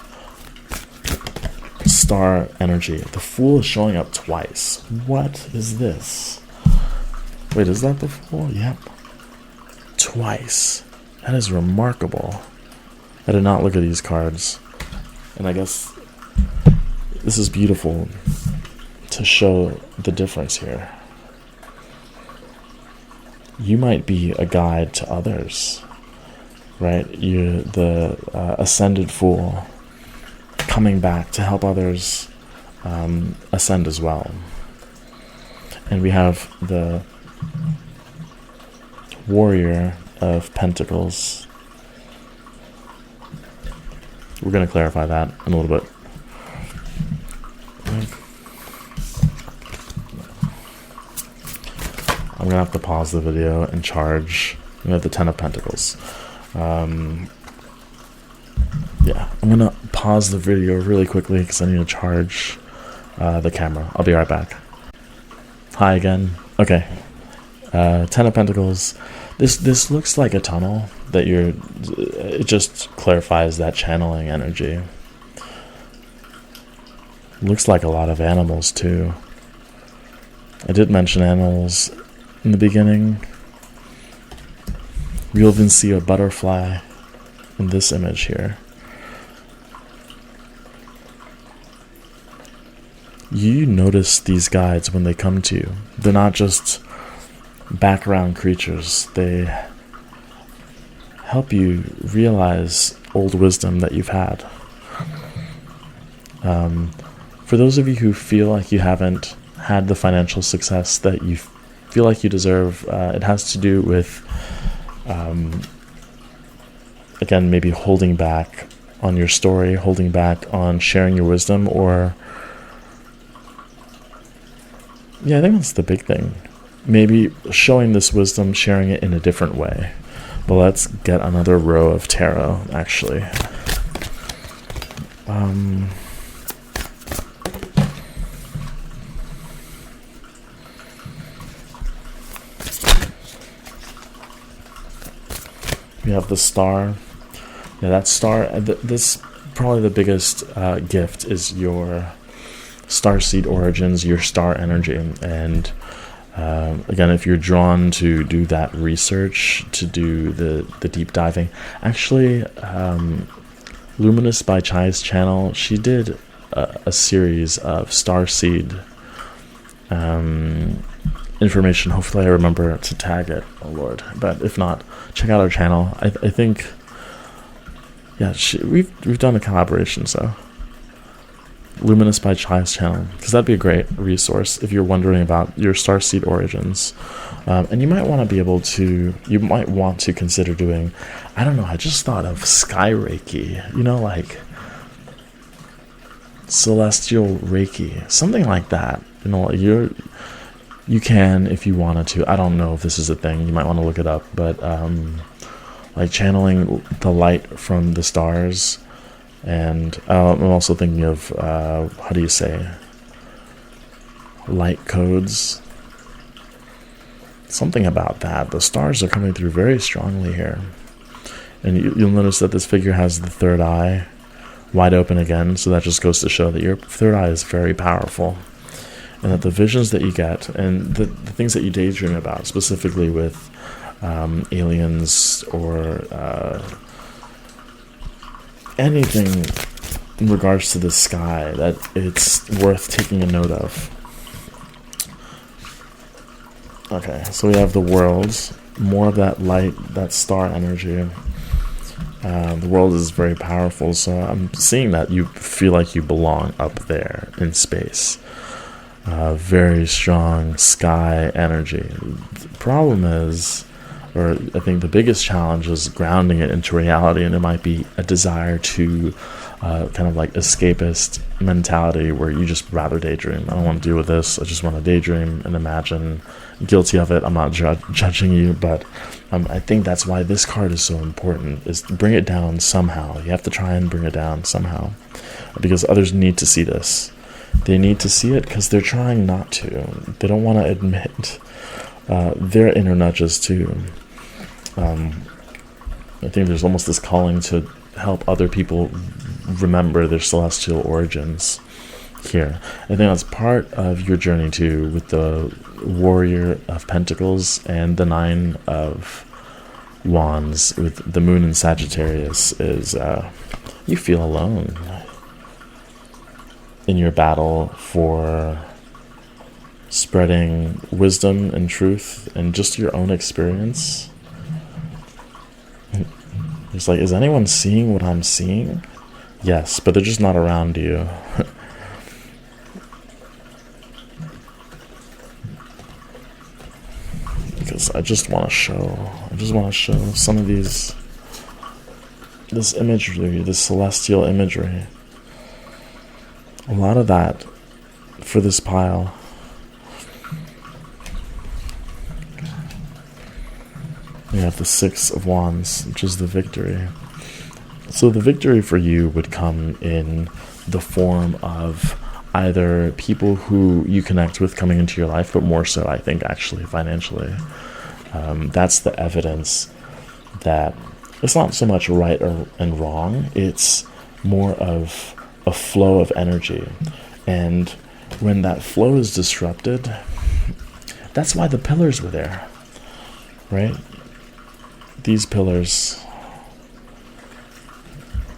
star energy. The Fool is showing up twice. What is this? Wait, is that the Fool? Yep. Twice. That is remarkable. I did not look at these cards. And I guess this is beautiful to show the difference here. You might be a guide to others, right? You're the ascended Fool coming back to help others ascend as well. And we have the Warrior of Pentacles. We're going to clarify that in a little bit. I'm gonna have to pause the video and charge. We have the Ten of Pentacles. Yeah, I'm gonna pause the video really quickly because I need to charge the camera. I'll be right back. Hi again. Okay. Ten of Pentacles. This looks like a tunnel that you're. It just clarifies that channeling energy. Looks like a lot of animals too. I did mention animals in the beginning. You'll even see a butterfly in this image here. You notice these guides when they come to you. They're not just background creatures. They help you realize old wisdom that you've had. For those of you who feel like you haven't had the financial success that you feel like you deserve, it has to do with, again, maybe holding back on your story, holding back on sharing your wisdom, or yeah, I think that's the big thing. Maybe showing this wisdom, sharing it in a different way. But let's get another row of tarot, actually. We have the star. Yeah, that star. This probably the biggest gift is your starseed origins, your star energy, and again, if you're drawn to do that research, to do the deep diving, actually, Luminous by Chai's channel, she did a series of starseed information. Hopefully I remember to tag it, oh lord, but if not, check out our channel. I think, yeah, we've done a collaboration, so Luminous by Chai's channel, because that'd be a great resource if you're wondering about your starseed origins. And you might want to consider doing, I don't know, I just thought of sky Reiki, you know, like celestial Reiki, something like that. You know, you can, if you wanted to. I don't know if this is a thing, you might want to look it up, but like channeling the light from the stars. And I'm also thinking of, how do you say, light codes? Something about that. The stars are coming through very strongly here. And you'll notice that this figure has the third eye wide open again, so that just goes to show that your third eye is very powerful. And that the visions that you get, and the things that you daydream about, specifically with aliens or anything in regards to the sky, that it's worth taking a note of. Okay, so we have the world, more of that light, that star energy. The world is very powerful, so I'm seeing that you feel like you belong up there in space. Very strong sky energy. The problem is, or I think the biggest challenge is grounding it into reality, and it might be a desire to kind of like escapist mentality where you just rather daydream. I don't want to deal with this. I just want to daydream and imagine. Guilty of it. I'm not judging you, but I think that's why this card is so important, is to bring it down somehow. You have to try and bring it down somehow, because others need to see this. They need to see it because they're trying not to. They don't want to admit their inner nudges too. I think there's almost this calling to help other people remember their celestial origins here. I think that's part of your journey too, with the Warrior of Pentacles and the Nine of Wands with the Moon in Sagittarius, is you feel alone in your battle for spreading wisdom and truth and just your own experience. It's like, is anyone seeing what I'm seeing? Yes, but they're just not around you. Because I just want to show some of this imagery, this celestial imagery. A lot of that for this pile. We have the Six of Wands, which is the victory. So the victory for you would come in the form of either people who you connect with coming into your life, but more so, I think, actually financially. That's the evidence that it's not so much right and wrong, it's more of a flow of energy. And when that flow is disrupted, that's why the pillars were there, right? These pillars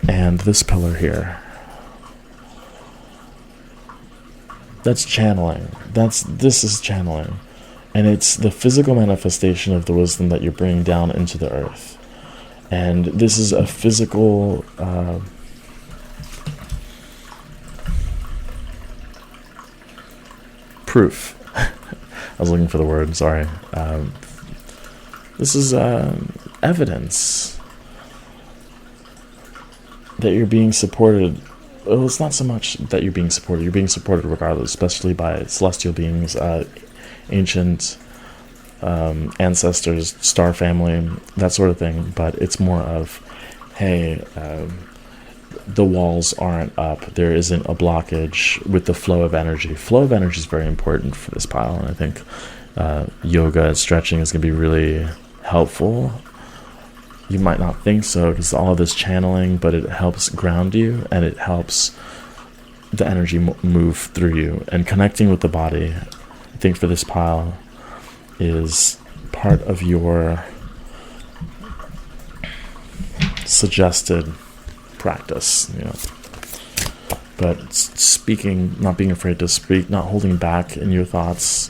and this pillar here. That's channeling. This is channeling. And it's the physical manifestation of the wisdom that you're bringing down into the earth. And this is a physical proof. I was looking for the word, sorry. This is evidence that you're being supported. Well, it's not so much that you're being supported regardless, especially by celestial beings, ancient ancestors, star family, that sort of thing. But it's more of, hey, the walls aren't up, there isn't a blockage with the flow of energy. Flow of energy is very important for this pile, and I think yoga and stretching is going to be really helpful. You might not think so because all of this channeling, but it helps ground you and it helps the energy move through you. And connecting with the body, I think for this pile, is part of your suggested practice, you know. But speaking, not being afraid to speak, not holding back in your thoughts,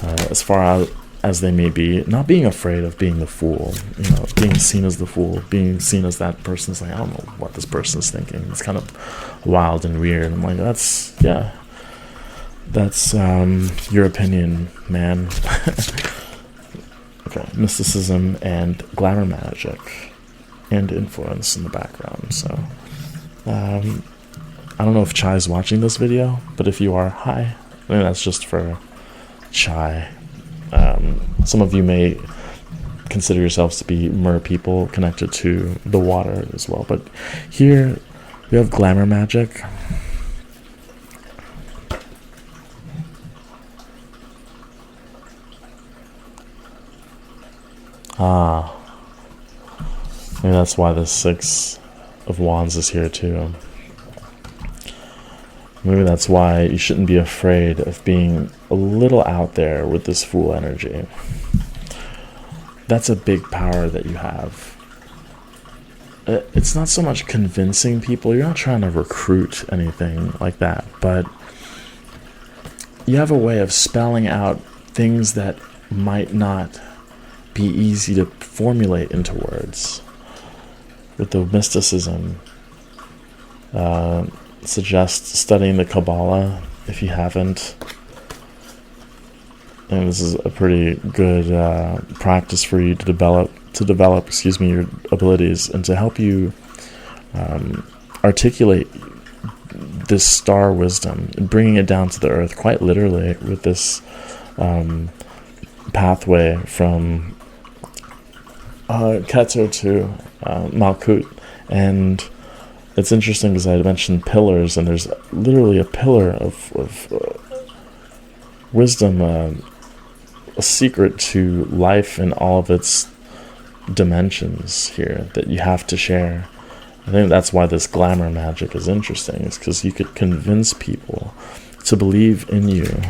as far out as they may be, not being afraid of being the fool, you know, being seen as the fool, being seen as that person's like, I don't know what this person's thinking. It's kind of wild and weird. I'm like, that's your opinion, man. Okay, mysticism and glamour magic and influence in the background. So, I don't know if Chai's watching this video, but if you are, hi. I mean, that's just for Chai. Some of you may consider yourselves to be mer people connected to the water as well. But here we have glamour magic. Maybe that's why the Six of Wands is here too. Maybe that's why you shouldn't be afraid of being a little out there with this Fool energy. That's a big power that you have. It's not so much convincing people. You're not trying to recruit anything like that. But you have a way of spelling out things that might not be easy to formulate into words. With the mysticism, suggest studying the Kabbalah if you haven't. And this is a pretty good practice for you to develop your abilities and to help you articulate this star wisdom and bringing it down to the earth quite literally with this pathway from Keter to Malkut. And it's interesting because I mentioned pillars, and there's literally a pillar of wisdom, a secret to life in all of its dimensions here that you have to share. I think that's why this glamour magic is interesting, is because you could convince people to believe in you.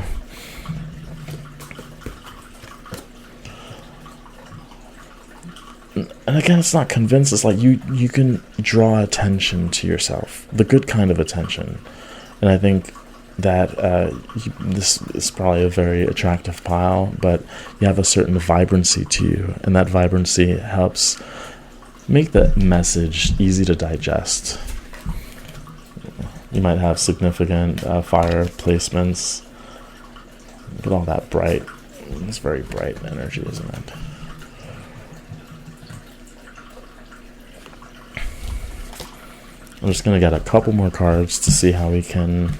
And again, it's not convince, it's like you can draw attention to yourself, the good kind of attention. And I think that this is probably a very attractive pile, but you have a certain vibrancy to you, and that vibrancy helps make the message easy to digest. You might have significant fire placements. Look at all that bright. It's very bright energy, isn't it? I'm just going to get a couple more cards to see how we can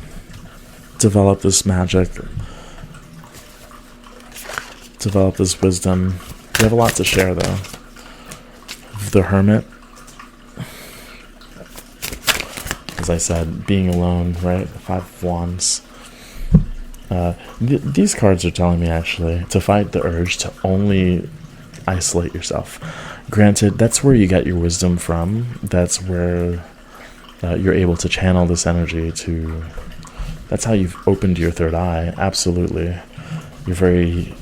develop this magic, develop this wisdom. We have a lot to share, though. the Hermit, as I said, being alone, right? 5 of Wands. These cards are telling me actually to fight the urge to only isolate yourself. Granted, that's where you get your wisdom from. That's where you're able to channel this energy to. That's how you've opened your third eye. Absolutely. You're very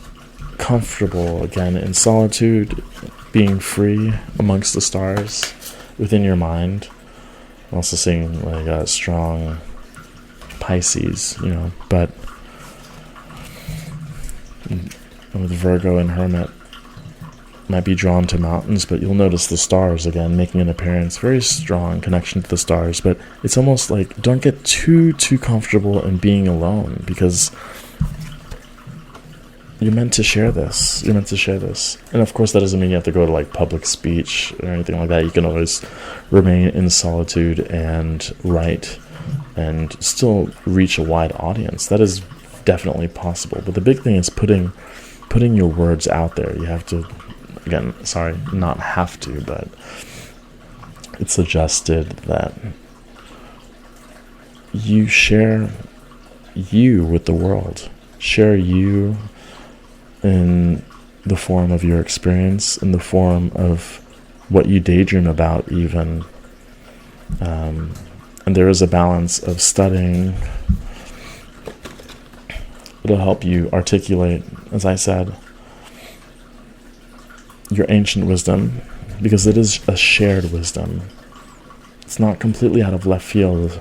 comfortable again in solitude, being free amongst the stars within your mind. I'm also seeing like a strong Pisces, you know, but with Virgo and Hermit, might be drawn to mountains, but you'll notice the stars again making an appearance. Very strong connection to the stars, but it's almost like don't get too comfortable in being alone, because you're meant to share this. You're meant to share this. And of course that doesn't mean you have to go to like public speech or anything like that. You can always remain in solitude and write and still reach a wide audience. That is definitely possible. But the big thing is putting your words out there. You have to, again, sorry, not have to, but it's suggested that you share you with the world. Share you in the form of your experience, in the form of what you daydream about even. And there is a balance of studying. It'll help you articulate, as I said, your ancient wisdom, because it is a shared wisdom. It's not completely out of left field,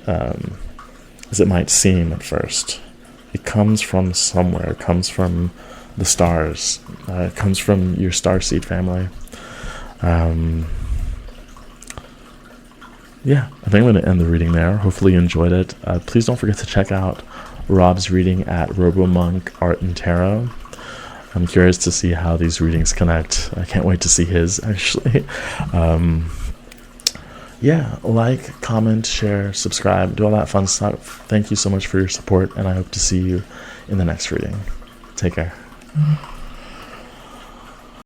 as it might seem at first. It comes from somewhere. It comes from the stars. It comes from your starseed family. Yeah, I think I'm going to end the reading there. Hopefully you enjoyed it. Please don't forget to check out Rob's reading at Robo Monk Art Tarot. I'm curious to see how these readings connect. I can't wait to see his, actually. Yeah, like, comment, share, subscribe, do all that fun stuff. Thank you so much for your support, and I hope to see you in the next reading. Take care.